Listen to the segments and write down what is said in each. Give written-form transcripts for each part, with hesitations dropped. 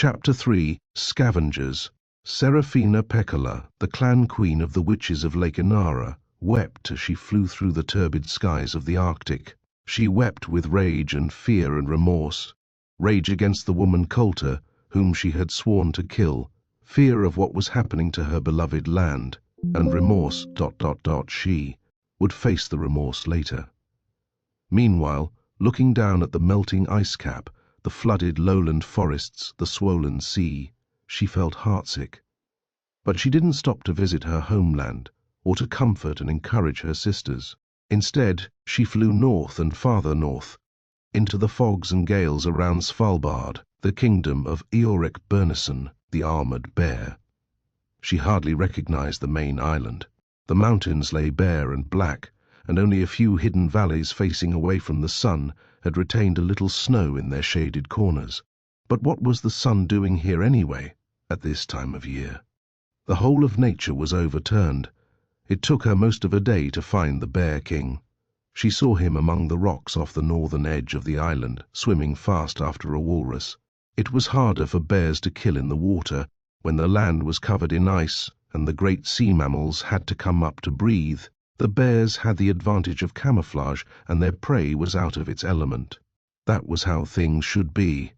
Chapter 3 Scavengers. Serafina Pekkala, the clan queen of the witches of Lake Inara, wept as she flew through the turbid skies of the Arctic. She wept with rage and fear and remorse. Rage against the woman Coulter, whom she had sworn to kill, fear of what was happening to her beloved land, and remorse. She would face the remorse later. Meanwhile, looking down at the melting ice cap, the flooded lowland forests, the swollen sea, she felt heartsick. But she didn't stop to visit her homeland, or to comfort and encourage her sisters. Instead, she flew north and farther north, into the fogs and gales around Svalbard, the kingdom of Eorek Byrnison, the armored bear. She hardly recognized the main island. The mountains lay bare and black, and only a few hidden valleys facing away from the sun had retained a little snow in their shaded corners. But what was the sun doing here anyway, at this time of year? The whole of nature was overturned. It took her most of a day to find the Bear King. She saw him among the rocks off the northern edge of the island, swimming fast after a walrus. It was harder for bears to kill in the water, when the land was covered in ice and the great sea mammals had to come up to breathe. The bears had the advantage of camouflage, and their prey was out of its element. That was how things should be.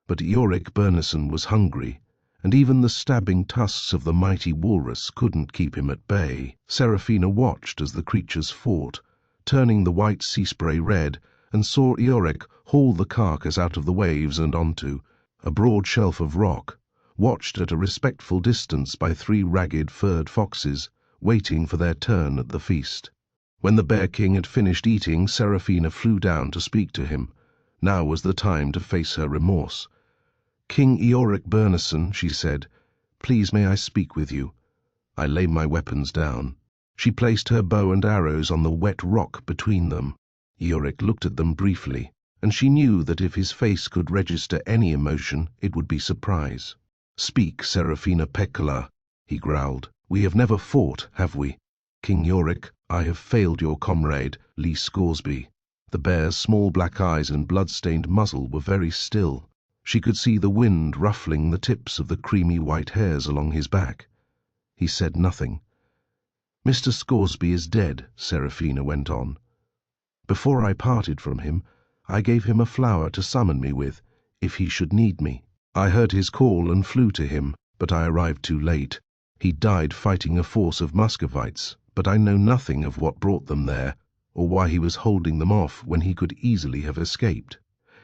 But Eorek Byrnison was hungry, and even the stabbing tusks of the mighty walrus couldn't keep him at bay. Serafina watched as the creatures fought, turning the white sea spray red, and saw Eorek haul the carcass out of the waves and onto a broad shelf of rock, watched at a respectful distance by 3 ragged furred foxes, waiting for their turn at the feast. When the Bear King had finished eating, Serafina flew down to speak to him. Now was the time to face her remorse. "King Eorek Byrnison," she said, "please may I speak with you?" I lay my weapons down. She placed her bow and arrows on the wet rock between them. Eorek looked at them briefly, and she knew that if his face could register any emotion, it would be surprise. "Speak, Serafina Pekkala," he growled. "We have never fought, have we? King Eorek, I have failed your comrade, Lee Scoresby." The bear's small black eyes and blood-stained muzzle were very still. She could see the wind ruffling the tips of the creamy white hairs along his back. He said nothing. "Mr. Scoresby is dead," Serafina went on. "Before I parted from him, I gave him a flower to summon me with, if he should need me. I heard his call and flew to him, but I arrived too late. He died fighting a force of Muscovites, but I know nothing of what brought them there, or why he was holding them off when he could easily have escaped.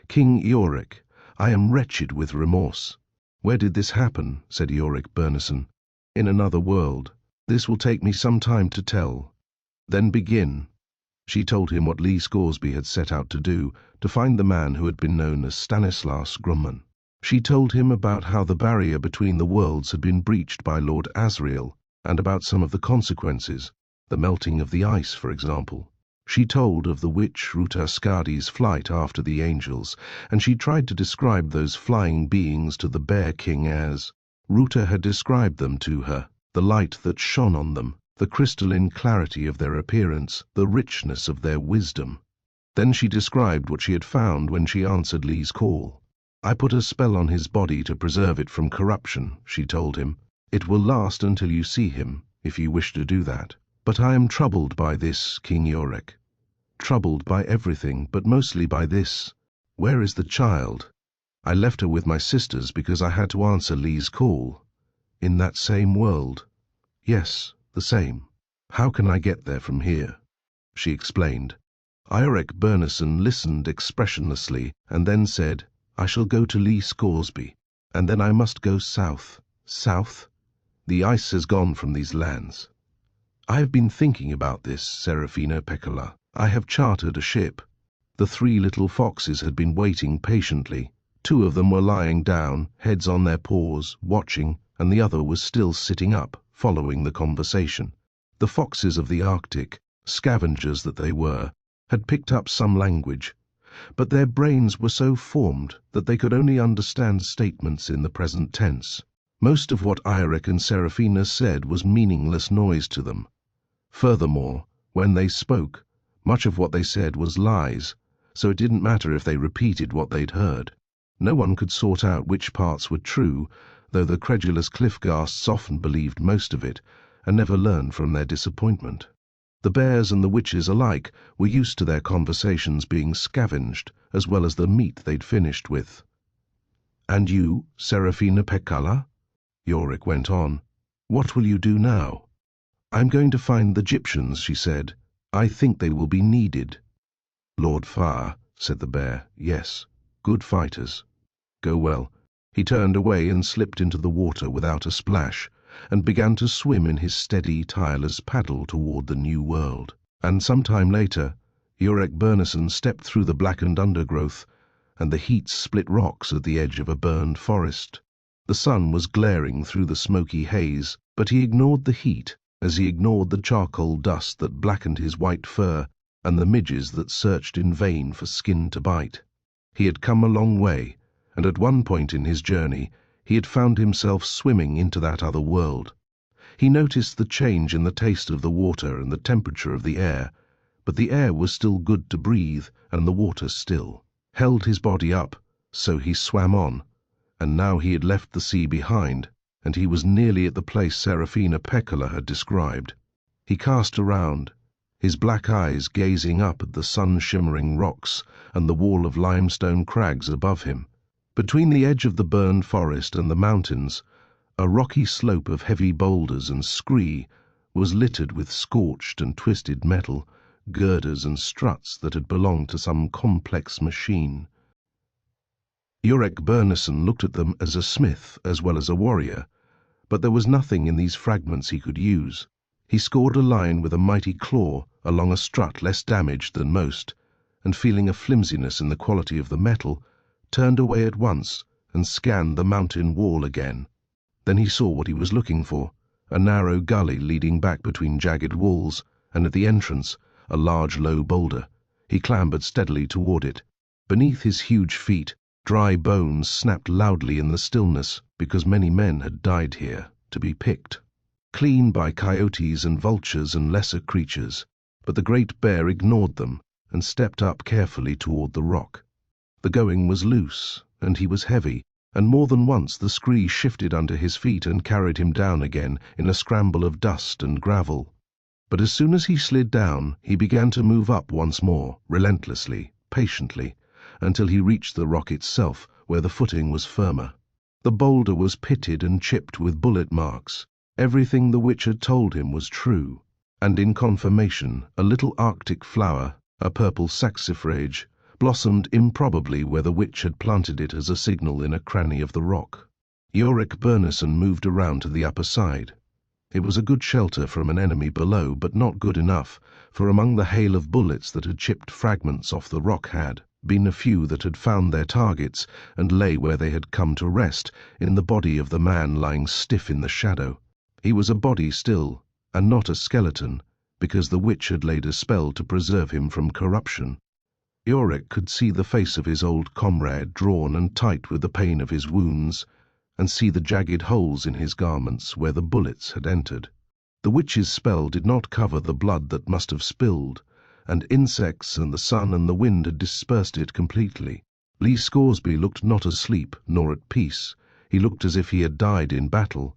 King Eorek, I am wretched with remorse." "Where did this happen?" said Eorek Byrnison. "In another world. This will take me some time to tell." "Then begin." She told him what Lee Scoresby had set out to do, to find the man who had been known as Stanislaus Grumman. She told him about how the barrier between the worlds had been breached by Lord Asriel, and about some of the consequences, the melting of the ice, for example. She told of the witch Ruta Skadi's flight after the angels, and she tried to describe those flying beings to the Bear King as Ruta had described them to her, the light that shone on them, the crystalline clarity of their appearance, the richness of their wisdom. Then she described what she had found when she answered Lee's call. "I put a spell on his body to preserve it from corruption," she told him. "It will last until you see him, if you wish to do that. But I am troubled by this, King Eorek. Troubled by everything, but mostly by this. Where is the child? I left her with my sisters because I had to answer Lee's call. In that same world. Yes, the same. How can I get there from here?" She explained. Eorek Byrnison listened expressionlessly, and then said, "I shall go to Lee Scoresby, and then I must go south." "South?" "The ice has gone from these lands." "I have been thinking about this, Serafina Pekkala. I have chartered a ship." The 3 little foxes had been waiting patiently. 2 of them were lying down, heads on their paws, watching, and the other was still sitting up, following the conversation. The foxes of the Arctic, scavengers that they were, had picked up some language, but their brains were so formed that they could only understand statements in the present tense. Most of what Eorek and Serafina said was meaningless noise to them. Furthermore, when they spoke, much of what they said was lies, so it didn't matter if they repeated what they'd heard. No one could sort out which parts were true, though the credulous cliff-ghasts often believed most of it, and never learned from their disappointment. The bears and the witches alike were used to their conversations being scavenged, as well as the meat they'd finished with. "And you, Seraphina Pekkala?" Yorick went on. "What will you do now?" "I'm going to find the Egyptians," she said. "I think they will be needed." "Lord Fire," said the bear. "Yes, good fighters. Go well." He turned away and slipped into the water without a splash, and began to swim in his steady, tireless paddle toward the new world. And some time later, Yorick Bernison stepped through the blackened undergrowth, and the heat split rocks at the edge of a burned forest. The sun was glaring through the smoky haze, but he ignored the heat, as he ignored the charcoal dust that blackened his white fur and the midges that searched in vain for skin to bite. He had come a long way, and at one point in his journey he had found himself swimming into that other world. He noticed the change in the taste of the water and the temperature of the air, but the air was still good to breathe and the water still held his body up, so he swam on, and now he had left the sea behind, and he was nearly at the place Seraphina Pekkala had described. He cast around, his black eyes gazing up at the sun-shimmering rocks and the wall of limestone crags above him. Between the edge of the burned forest and the mountains, a rocky slope of heavy boulders and scree was littered with scorched and twisted metal, girders and struts that had belonged to some complex machine. Yorick Bernison looked at them as a smith as well as a warrior, but there was nothing in these fragments he could use. He scored a line with a mighty claw along a strut less damaged than most, and feeling a flimsiness in the quality of the metal, turned away at once and scanned the mountain wall again. Then he saw what he was looking for, a narrow gully leading back between jagged walls, and at the entrance, a large low boulder. He clambered steadily toward it. Beneath his huge feet, dry bones snapped loudly in the stillness, because many men had died here, to be picked. Clean by coyotes and vultures and lesser creatures, but the great bear ignored them and stepped up carefully toward the rock. The going was loose, and he was heavy, and more than once the scree shifted under his feet and carried him down again in a scramble of dust and gravel. But as soon as he slid down, he began to move up once more, relentlessly, patiently, until he reached the rock itself, where the footing was firmer. The boulder was pitted and chipped with bullet marks. Everything the witch had told him was true, and in confirmation, a little Arctic flower, a purple saxifrage, blossomed improbably where the witch had planted it as a signal in a cranny of the rock. Yorick Bernison moved around to the upper side. It was a good shelter from an enemy below, but not good enough, for among the hail of bullets that had chipped fragments off the rock had been a few that had found their targets and lay where they had come to rest, in the body of the man lying stiff in the shadow. He was a body still, and not a skeleton, because the witch had laid a spell to preserve him from corruption. Yorick could see the face of his old comrade drawn and tight with the pain of his wounds, and see the jagged holes in his garments where the bullets had entered. The witch's spell did not cover the blood that must have spilled, and insects and the sun and the wind had dispersed it completely. Lee Scoresby looked not asleep nor at peace. He looked as if he had died in battle,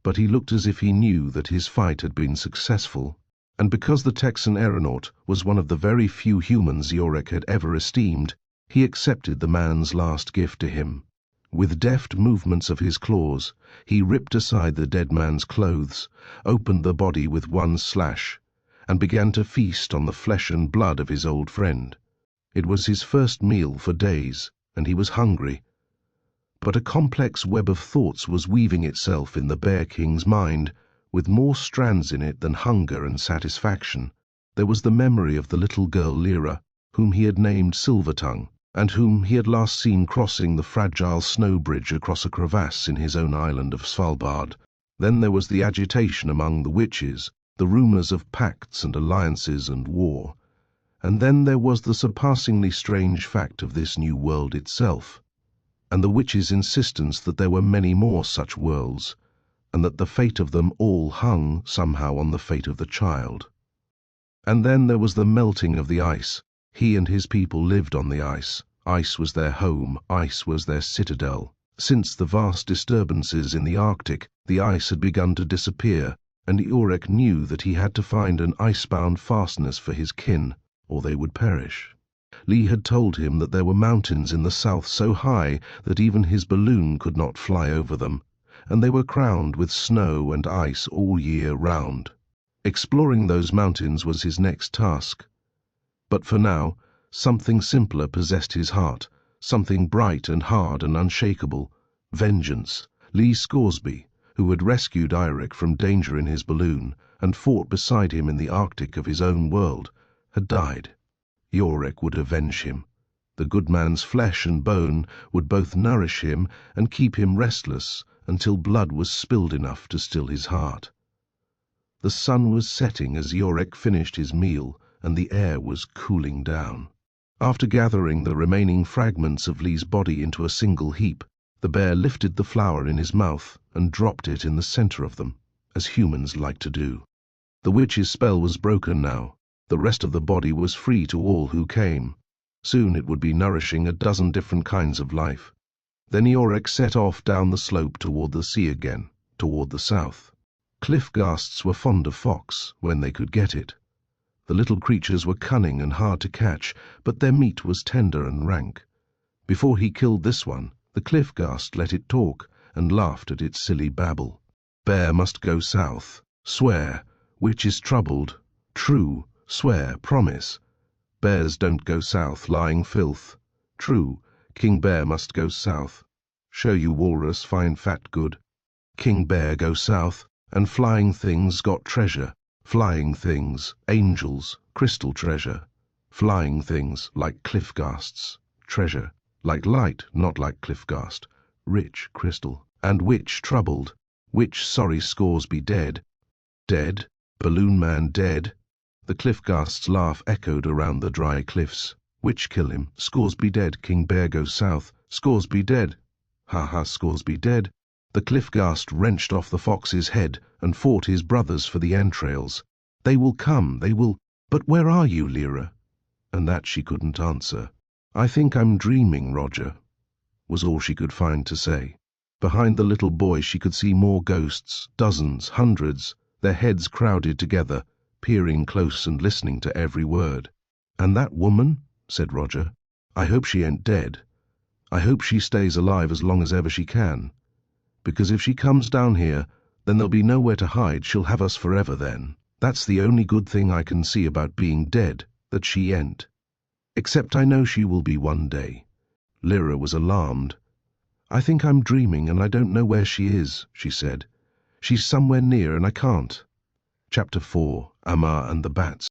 but he looked as if he knew that his fight had been successful. And because the Texan aeronaut was one of the very few humans Yorick had ever esteemed, he accepted the man's last gift to him. With deft movements of his claws, he ripped aside the dead man's clothes, opened the body with one slash, and began to feast on the flesh and blood of his old friend. It was his first meal for days, and he was hungry. But a complex web of thoughts was weaving itself in the Bear King's mind, with more strands in it than hunger and satisfaction. There was the memory of the little girl Lyra, whom he had named Silvertongue, and whom he had last seen crossing the fragile snow bridge across a crevasse in his own island of Svalbard. Then there was the agitation among the witches, the rumours of pacts and alliances and war. And then there was the surpassingly strange fact of this new world itself, and the witch's insistence that there were many more such worlds, and that the fate of them all hung somehow on the fate of the child. And then there was the melting of the ice. He and his people lived on the ice, Ice was their home, ice was their citadel. Since the vast disturbances in the Arctic, the ice had begun to disappear, and Iorek knew that he had to find an icebound fastness for his kin, or they would perish. Lee had told him that there were mountains in the south so high that even his balloon could not fly over them, and they were crowned with snow and ice all year round. Exploring those mountains was his next task. But for now, something simpler possessed his heart, something bright and hard and unshakable: vengeance. Lee Scoresby, who had rescued Iorek from danger in his balloon and fought beside him in the Arctic of his own world, had died. Iorek would avenge him. The good man's flesh and bone would both nourish him and keep him restless until blood was spilled enough to still his heart. The sun was setting as Iorek finished his meal, and the air was cooling down. After gathering the remaining fragments of Lee's body into a single heap, the bear lifted the flower in his mouth and dropped it in the center of them, as humans like to do. The witch's spell was broken now. The rest of the body was free to all who came. Soon it would be nourishing a dozen different kinds of life. Then Iorek set off down the slope toward the sea again, toward the south. Cliff ghasts were fond of fox when they could get it. The little creatures were cunning and hard to catch, but their meat was tender and rank. Before he killed this one, the cliff ghast let it talk and laughed at its silly babble. Bear must go south. Swear. Witch is troubled. True. Swear. Promise. Bears don't go south, lying filth. True. King Bear must go south. Show you walrus, fine fat good. King Bear go south, and flying things got treasure. Flying things, angels, crystal treasure. Flying things, like cliff ghasts, treasure. Like light, not like cliff ghast, rich crystal. And witch troubled. Witch sorry Scoresby dead. Dead? Balloon man dead? The cliff ghast's laugh echoed around the dry cliffs. Witch kill him. Scoresby dead. King Bear goes south. Scoresby dead. Ha ha, Scoresby dead. The cliff ghast wrenched off the fox's head and fought his brothers for the entrails. They will come, they will. But where are you, Lyra? And that she couldn't answer. I think I'm dreaming, Roger, was all she could find to say. Behind the little boy she could see more ghosts, dozens, hundreds, their heads crowded together, peering close and listening to every word. And that woman, said Roger, I hope she ain't dead. I hope she stays alive as long as ever she can. Because if she comes down here, then there'll be nowhere to hide. She'll have us forever then. That's the only good thing I can see about being dead, that she ain't. Except I know she will be one day. Lyra was alarmed. I think I'm dreaming and I don't know where she is, she said. She's somewhere near and I can't. Chapter 4, Amar and the Bats.